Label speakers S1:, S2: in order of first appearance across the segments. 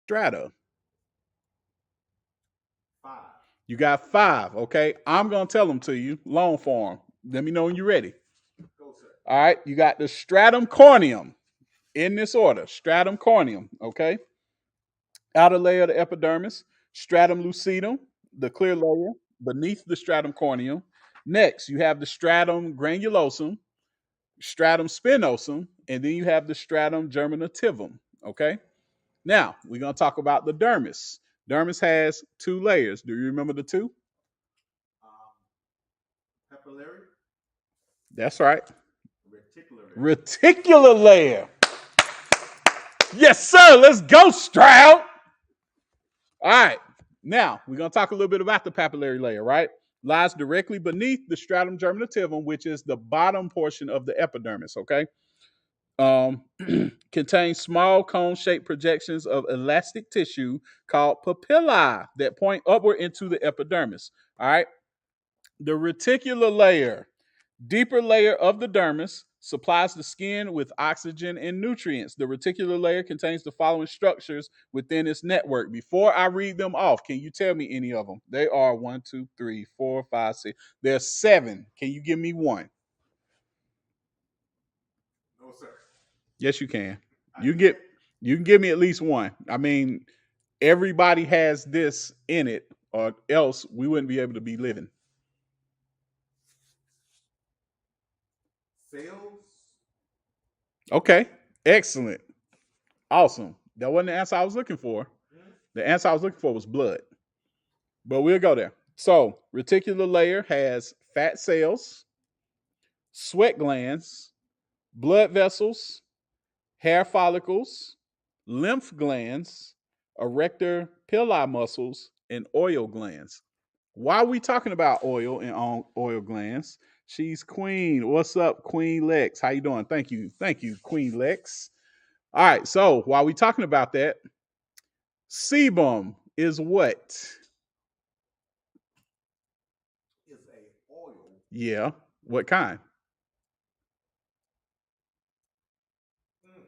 S1: strata?
S2: 5.
S1: You got 5. Okay, I'm gonna tell them to you. Long form. Let me know when you're ready.
S2: Go, sir.
S1: All right, you got the stratum corneum in this order. Stratum corneum. Okay, outer layer of the epidermis. Stratum lucidum, the clear layer beneath the stratum corneum. Next, you have the stratum granulosum, stratum spinosum, and then you have the stratum germinativum. Okay. Now we're gonna talk about the dermis. Dermis has 2 layers. Do you remember the two?
S2: Um, Papillary,
S1: That's right.
S2: reticular layer.
S1: Reticular layer. Yes, sir. Let's go, Stroud. All right. Now we're gonna talk a little bit about the papillary layer. Right, lies directly beneath the stratum germinativum, which is the bottom portion of the epidermis. Okay. um, Contains small cone-shaped projections of elastic tissue called papillae that point upward into the epidermis. All right. The reticular layer, deeper layer of the dermis, supplies the skin with oxygen and nutrients. The reticular layer contains the following structures within its network. Before I read them off, can you tell me any of them? They are one, two, three, four, five, six. There's 7. Can you give me one?
S2: No, sir.
S1: Yes, you can.
S2: I
S1: You can
S2: can't.
S1: get you can give me at least one. I mean, everybody has this in it, or else we wouldn't be able to be living.
S2: Cells.
S1: Okay, excellent, awesome. That wasn't the answer I was looking for.
S2: Hmm?
S1: The answer I was looking for was blood, but we'll go there. So, reticular layer has fat cells, sweat glands, blood vessels, hair follicles, lymph glands, erector pili muscles, and oil glands. Why are we talking about oil and oil glands? She's Queen. What's up, Queen Lex? How you doing? Thank you, Queen Lex. All right. So while we talking about that, sebum is what?
S2: Is a oil.
S1: Yeah. What kind?
S2: Mm.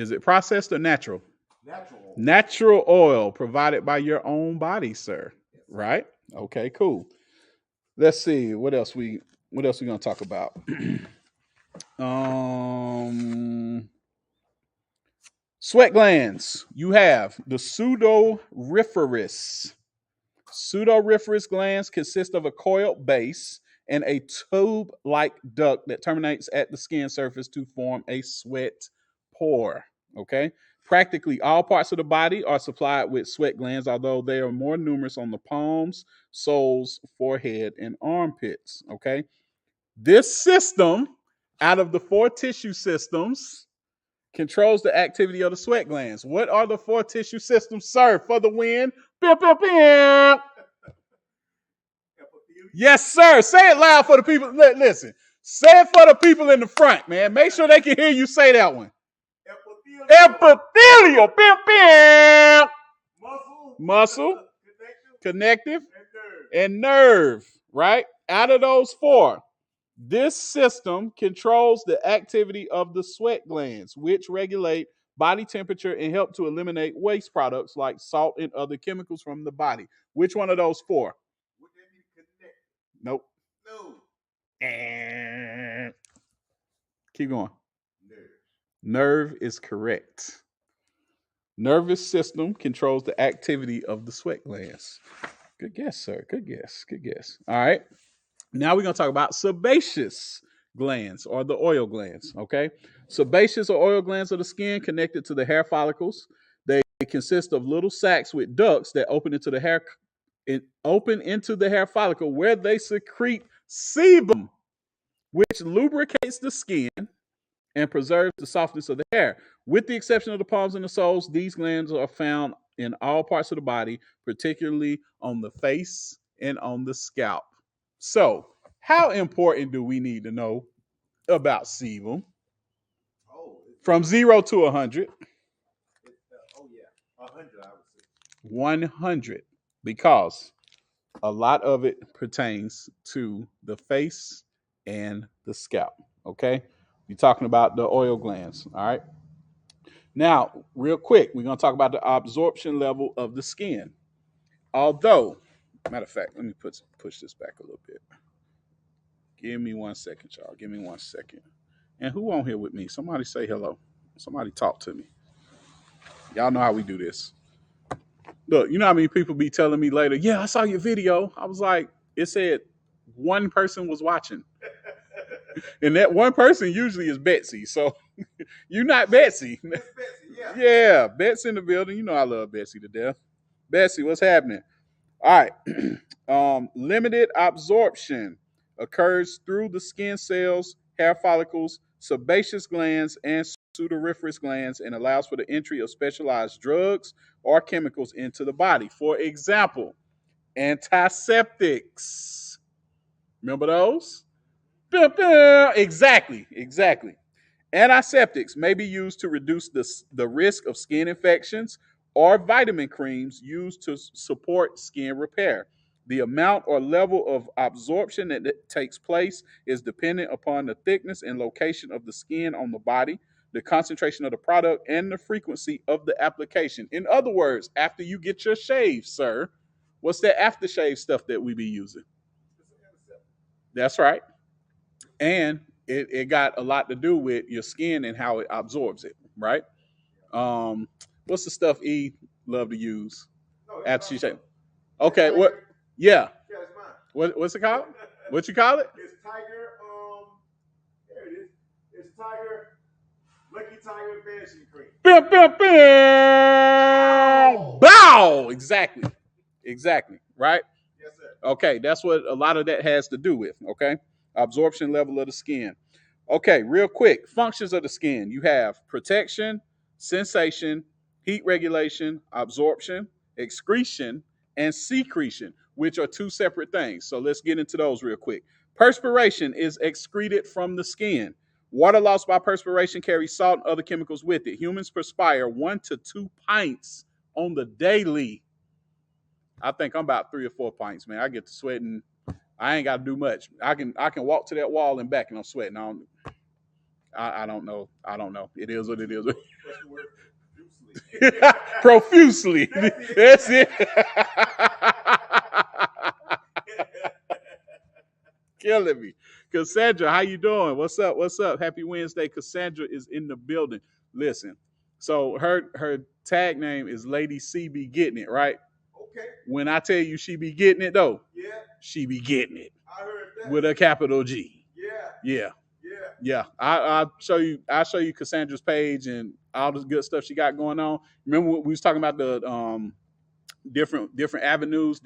S1: Is it processed or natural?
S2: Natural oil.
S1: Natural oil provided by your own body, sir.
S2: Yes, sir.
S1: Right? Okay. Cool. Let's see what else we gonna talk about. um Sweat glands. You have the pseudorypherous. Pseudorypherous glands consist of a coiled base and a tube like duct that terminates at the skin surface to form a sweat pore. Okay. Practically all parts of the body are supplied with sweat glands, although they are more numerous on the palms, soles, forehead, and armpits. Okay. This system, out of the 4 tissue systems, controls the activity of the sweat glands. What are the 4 tissue systems, sir, for the win? Pew, pew, pew. Yes, sir. Say it loud for the people. Listen, say it for the people in the front, man. Make sure they can hear you say that one. Epithelial. Pew, pew. Muscle, connective, and nerve, right? Out of those 4, this system controls the activity of the sweat glands, which regulate body temperature and help to eliminate waste products like salt and other chemicals from the body. Which one of those 4?
S2: Would that be connected?
S1: Nope.
S2: No.
S1: Keep going.
S2: Nerve.
S1: Nerve is correct. Nervous system controls the activity of the sweat glands. Good guess, sir. Good guess. Good guess. All right. Now we're going to talk about sebaceous glands or the oil glands. Okay. Sebaceous or oil glands of the skin connected to the hair follicles. They consist of little sacs with ducts that open into the hair follicle where they secrete sebum, which lubricates the skin and preserves the softness of the hair. With the exception of the palms and the soles, these glands are found in all parts of the body, particularly on the face and on the scalp. So, how important do we need to know about sebum?
S2: Oh,
S1: From 0 to 100.
S2: oh yeah, 100. I would say.
S1: 100. Because a lot of it pertains to the face and the scalp. Okay? You're talking about the oil glands. All right? Now, real quick, we're gonna talk about the absorption level of the skin. Although, matter of fact, let me push this back a little bit. Give me 1 second, y'all. Give me 1 second. And who on here with me? Somebody say hello. Somebody talk to me. Y'all know how we do this. Look, you know how many people be telling me later, yeah, I saw your video. I was like, it said one person was watching. And that one person usually is Betsy. So you're not Betsy.
S2: Miss Betsy, yeah.
S1: Yeah, Betsy in the building. You know I love Betsy to death. Betsy, what's happening? All right. Limited absorption occurs through the skin cells, hair follicles, sebaceous glands, and sudoriferous glands and allows for the entry of specialized drugs or chemicals into the body. For example, antiseptics. Remember those? Exactly. Antiseptics may be used to reduce the risk of skin infections or vitamin creams used to support skin repair. The amount or level of absorption that takes place is dependent upon the thickness and location of the skin on the body, the concentration of the product, and the frequency of the application. In other words, after you get your shave, sir, what's that aftershave stuff that we be using? That's right. And it got a lot to do with your skin and how it absorbs it, right? What's the stuff E love to use
S2: No,
S1: after she
S2: not.
S1: shave? Okay, what? Yeah,
S2: Yeah, it's mine.
S1: what's it called? What you call it?
S2: It's Tiger. There it is. It's Tiger. Lucky Tiger Vanishing Cream.
S1: Bam, bam, bam. Bow. Exactly. Right.
S2: Yes, sir.
S1: Okay, that's what a lot of that has to do with. Okay, absorption level of the skin. Okay, real quick, functions of the skin. You have protection, sensation, heat regulation, absorption, excretion, and secretion, which are two separate things. So let's get into those real quick. Perspiration is excreted from the skin. Water lost by perspiration carries salt and other chemicals with it. Humans perspire 1 to 2 pints on the daily. I think I'm about 3 or 4 pints, man. I get to sweating. I ain't got to do much. I can walk to that wall and back, and I'm sweating. I don't know. It is what it is.
S2: What's the word?
S1: Profusely. That's it. Killing me. Cassandra, how you doing? What's up? Happy Wednesday. Cassandra is in the building. Listen, so her tag name is Lady C be getting it, right?
S2: Okay.
S1: When I tell you she be getting it though,
S2: Yeah.
S1: she be getting it
S2: I heard that.
S1: with a capital G.
S2: Yeah.
S1: Yeah. I'll show you Cassandra's page and all the good stuff she got going on. Remember we was talking about the different avenues,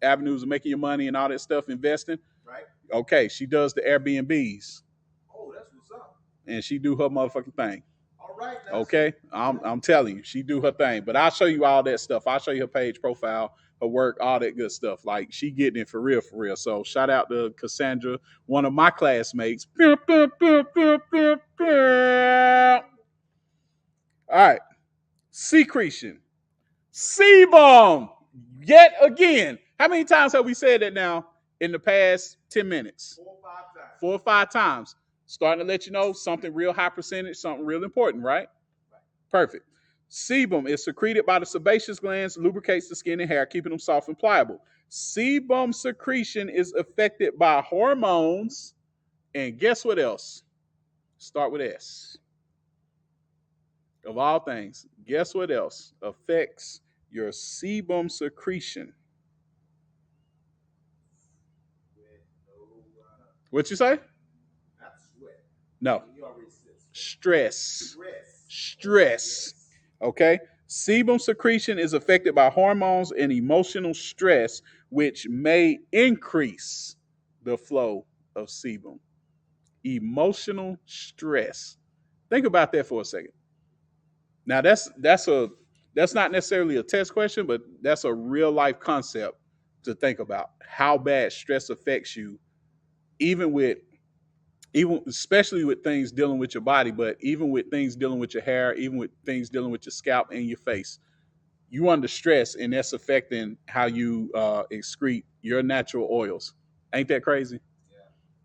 S1: avenues of making your money and all that stuff, investing.
S2: Right.
S1: Okay, she does the Airbnbs.
S2: Oh, that's what's up.
S1: And she do her motherfucking thing.
S2: All right. Now,
S1: Okay, I'm telling you, she do her thing. But I'll show you all that stuff. I'll show you her page profile, her work, all that good stuff. Like she getting it for real. So shout out to Cassandra, one of my classmates. All right, secretion, sebum. Yet again, how many times have we said that now in the past 10 minutes?
S2: 4 or 5 times.
S1: 4 or 5 times. Starting to let you know something real high percentage, something real important, right? Perfect. Sebum is secreted by the sebaceous glands, lubricates the skin and hair, keeping them soft and pliable. Sebum secretion is affected by hormones. And guess what else? Start with S. Of all things, guess what else affects your sebum secretion? What you say?
S2: Not sweat.
S1: No.
S2: You already said
S1: Stress.
S2: Stress.
S1: Okay. Sebum secretion is affected by hormones and emotional stress, which may increase the flow of sebum. Emotional stress. Think about that for a second. Now that's not necessarily a test question, but that's a real life concept to think about. How bad stress affects you, even especially with things dealing with your body, but even with things dealing with your hair, even with things dealing with your scalp and your face. You under stress, and that's affecting how you excrete your natural oils. Ain't that crazy?
S2: Yeah.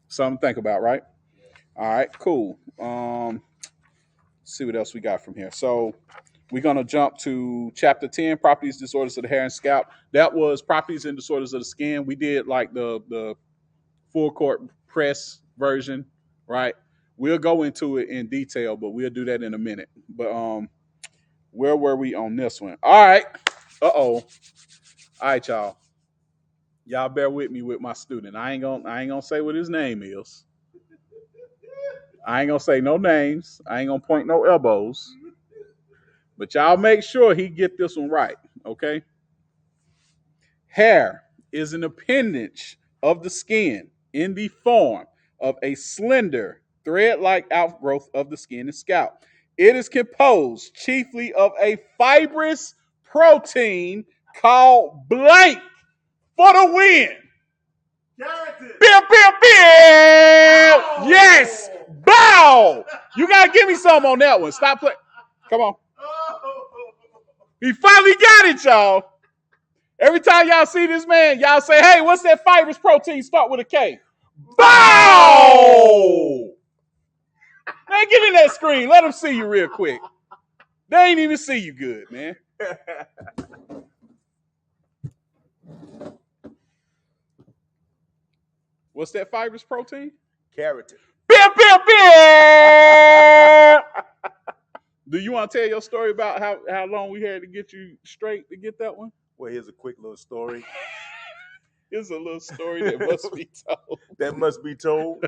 S1: Something to think about, right?
S2: Yeah.
S1: All right, cool. see what else we got from here. So we're gonna jump to chapter 10, properties, disorders of the hair and scalp. That was properties and disorders of the skin. We did like the full court press version, right? We'll go into it in detail, but we'll do that in a minute. But where were we on this one? All right. All right, y'all. Y'all bear with me with my student. I ain't gonna say what his name is. I ain't gonna say no names. I ain't gonna point no elbows. But y'all make sure he get this one right, okay? Hair is an appendage of the skin in the form of a slender thread-like outgrowth of the skin and scalp. It is composed chiefly of a fibrous protein called blank for the win.
S2: Keratin.
S1: Bill, Bill, Bill. Yes. Bow. You gotta give me some on that one. Stop playing. Come on. He finally got it, y'all. Every time y'all see this man, y'all say, hey, what's that fibrous protein? Start with a K. Bow! Man, get in that screen. Let them see you real quick. They ain't even see you good, man. What's that fibrous protein?
S2: Keratin.
S1: Bill, Bill, Bill! Do you want to tell your story about how long we had to get you straight to get that one?
S2: Well, here's a quick little story.
S1: Here's a little story that must be told.
S2: That must be told.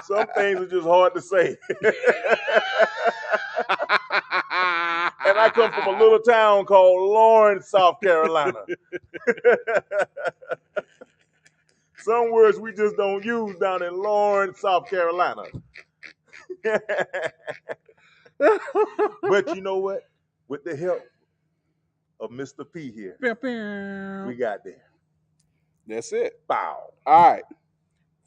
S2: Some things are just hard to say. And I come from a little town called Lawrence, South Carolina. Some words we just don't use down in Lawrence, South Carolina. But you know what? With the help of Mr. P here, we got there.
S1: That's it.
S2: Bow.
S1: All right.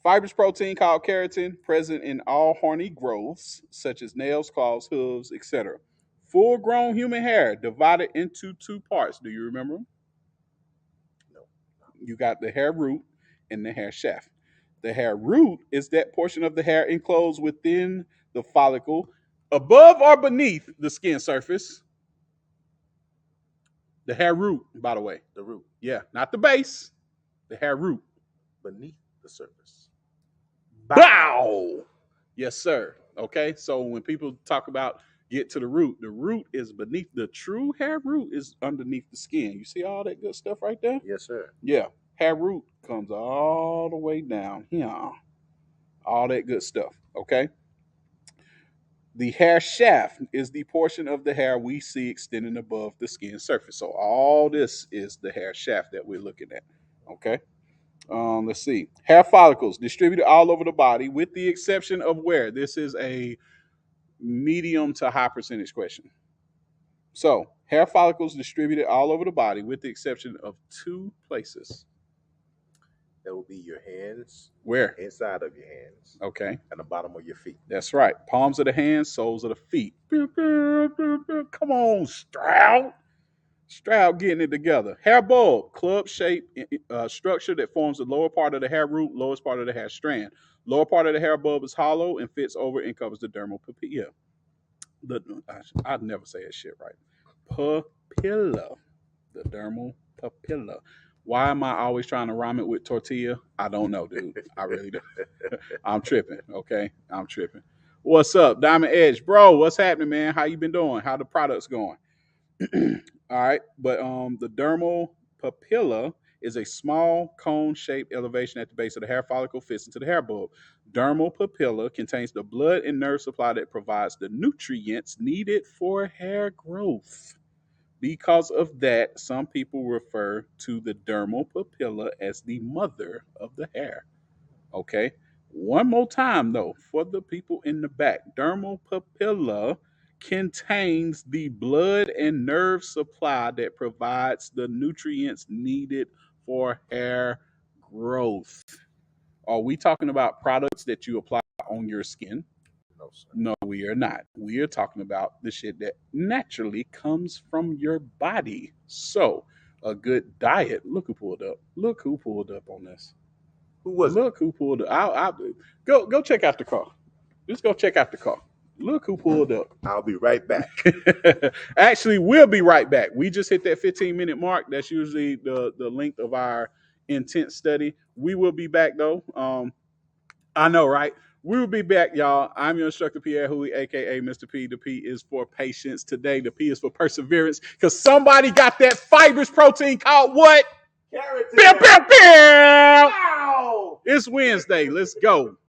S1: Fibrous protein called keratin, present in all horny growths, such as nails, claws, hooves, etc. Full grown human hair divided into two parts. Do you remember them?
S2: No.
S1: You got the hair root and the hair shaft. The hair root is that portion of the hair enclosed within the follicle, above or beneath the skin surface. The hair root, by the way.
S2: The root.
S1: Yeah, not the base. The hair root.
S2: Beneath the surface.
S1: Bow! Yes, sir. Okay, so when people talk about get to the root is beneath. The true hair root is underneath the skin. You see all that good stuff right there?
S2: Yes, sir.
S1: Yeah, hair root comes all the way down here. All that good stuff. Okay. The hair shaft is the portion of the hair we see extending above the skin surface. So all this is the hair shaft that we're looking at. Okay. Let's see. Hair follicles distributed all over the body, with the exception of where? This is a medium to high percentage question. So, hair follicles distributed all over the body, with the exception of two places.
S2: That will be your hands.
S1: Where?
S2: Inside of your hands.
S1: Okay.
S2: And the bottom of your feet.
S1: That's right. Palms of the hands, soles of the feet. Come on, Stroud. Stroud getting it together. Hair bulb, club shaped structure that forms the lower part of the hair root, lowest part of the hair strand. Lower part of the hair bulb is hollow and fits over and covers the dermal papilla. I'd never say that shit right. Papilla. The dermal papilla. Why am I always trying to rhyme it with tortilla? I don't know, dude. I really do. I'm tripping, okay? I'm tripping. What's up, Diamond Edge? Bro, what's happening, man? How you been doing? How the products going? All right, but the dermal papilla is a small cone-shaped elevation at the base of the hair follicle, fits into the hair bulb. Dermal papilla contains the blood and nerve supply that provides the nutrients needed for hair growth. Because of that, some people refer to the dermal papilla as the mother of the hair. Okay, one more time though, for the people in the back. Dermal papilla contains the blood and nerve supply that provides the nutrients needed for hair growth. Are we talking about products that you apply on your skin?
S2: No, sir.
S1: No, we are not. We are talking about the shit that naturally comes from your body. So, a good diet. Look who pulled up. Look who pulled up on this.
S2: Who was it?
S1: Look who pulled up. I'll go check out the car. Just go check out the car. Look who pulled up.
S2: I'll be right back.
S1: Actually, we'll be right back. We just hit that 15-minute mark. That's usually the length of our intense study. We will be back though. I know, right? We will be back, y'all. I'm your instructor, Pierre Huey, aka Mr. P. The P is for patience today. The P is for perseverance. Because somebody got that fibrous protein called what?
S2: Carrot.
S1: Pew, pew, pew!
S2: Wow.
S1: It's Wednesday. Let's go.